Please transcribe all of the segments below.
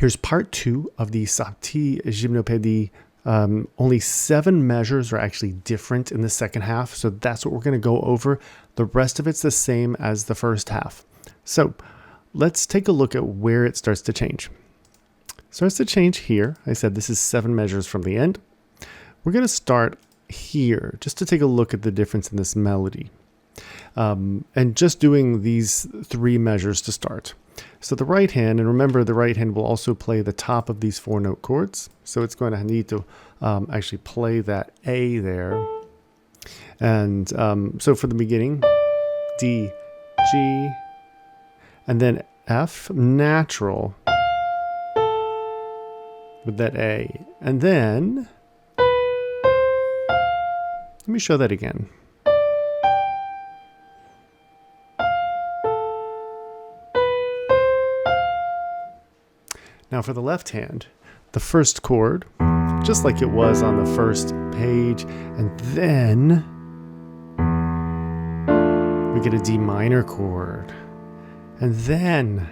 Here's part 2 of the Satie Gymnopedie. Only 7 measures are actually different in the second half, so that's what we're going to go over. The rest of it's the same as the first half. So let's take a look at where it starts to change. Starts to change here. I said this is 7 measures from the end. We're going to start here just to take a look at the difference in this melody. And just doing these 3 measures to start. So the right hand, and remember the right hand will also play the top of these 4-note chords. So it's going to need to actually play that A there. And so for the beginning, D, G, and then F, natural with that A. And then, let me show that again. Now for the left hand, the first chord, just like it was on the first page, and then we get a D minor chord, and then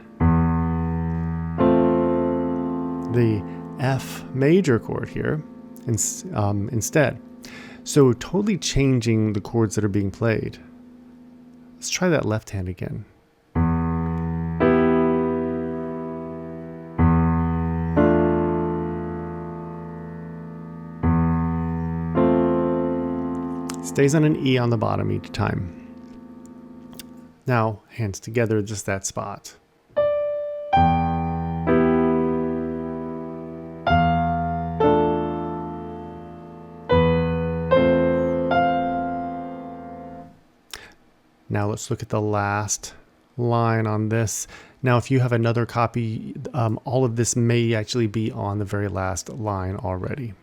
the F major chord here instead. So totally changing the chords that are being played. Let's try that left hand again. Stays on an E on the bottom each time. Now, hands together, just that spot. Now let's look at the last line on this. Now, if you have another copy, all of this may actually be on the very last line already.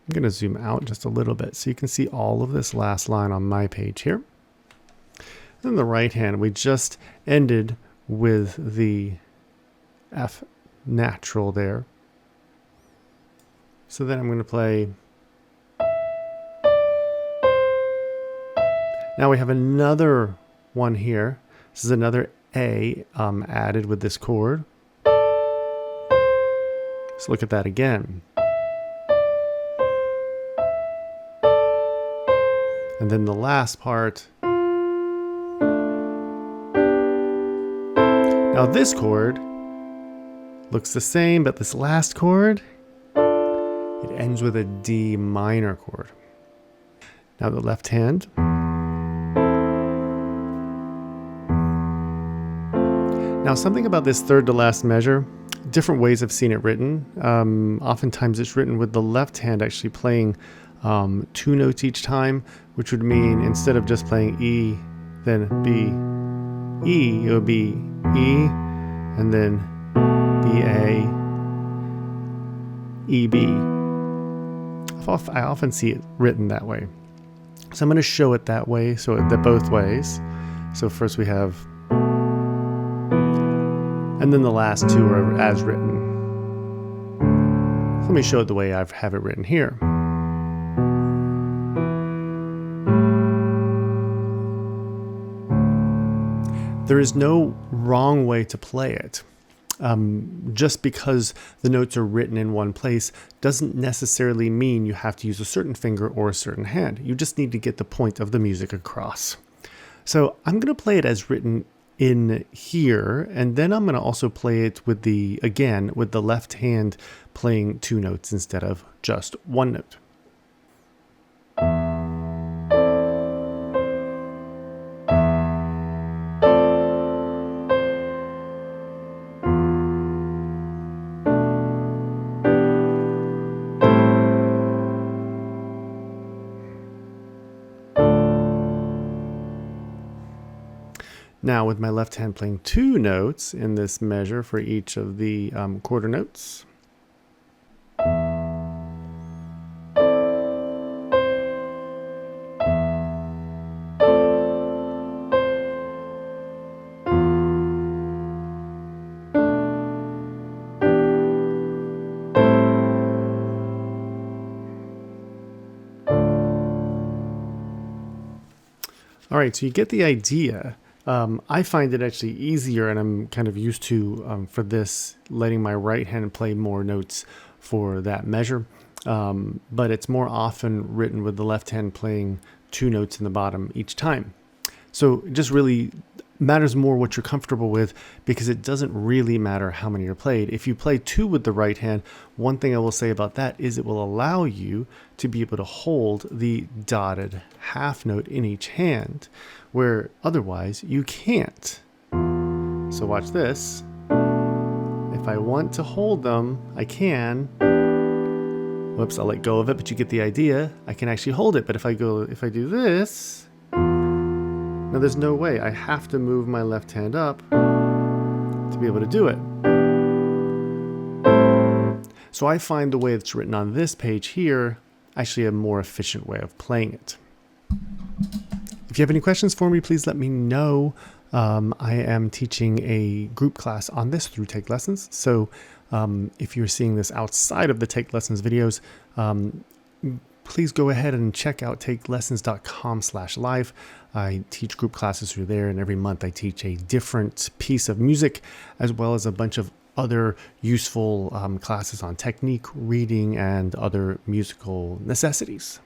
I'm going to zoom out just a little bit so you can see all of this last line on my page here. Then the right hand, we just ended with the F natural there. So then I'm going to play. Now we have another one here. This is another A added with this chord. Let's look at that again. And then the last part. Now this chord looks the same, but this last chord, it ends with a D minor chord. Now the left hand. Now something about this third to last measure, different ways I've seen it written. Oftentimes it's written with the left hand actually playing 2 notes each time, which would mean instead of just playing E, then B, E, it would be E, and then B, A, E, B. I often see it written that way. So I'm going to show it that way, so that both ways. So first we have, and then the last 2 are as written. So let me show it the way I have it written here. There is no wrong way to play it. Just because the notes are written in one place doesn't necessarily mean you have to use a certain finger or a certain hand. You just need to get the point of the music across. So I'm going to play it as written in here, and then I'm going to also play it with the left hand playing 2 notes instead of just 1 note. Now with my left hand playing 2 notes in this measure for each of the quarter notes. All right, so you get the idea. I find it actually easier, and I'm kind of used to for this, letting my right hand play more notes for that measure. But it's more often written with the left hand playing 2 notes in the bottom each time. So it just really matters more what you're comfortable with, because it doesn't really matter how many are played. If you play 2 with the right hand, one thing I will say about that is it will allow you to be able to hold the dotted half note in each hand, where otherwise you can't. So watch this. If I want to hold them, I can. Whoops, I'll let go of it, but you get the idea. I can actually hold it, but if I do this, now there's no way. I have to move my left hand up to be able to do it. So I find the way it's written on this page here actually a more efficient way of playing it. If you have any questions for me, please let me know. I am teaching a group class on this through Take Lessons. So if you're seeing this outside of the Take Lessons videos, please go ahead and check out takelessons.com/live. I teach group classes through there, and every month I teach a different piece of music, as well as a bunch of other useful classes on technique, reading, and other musical necessities.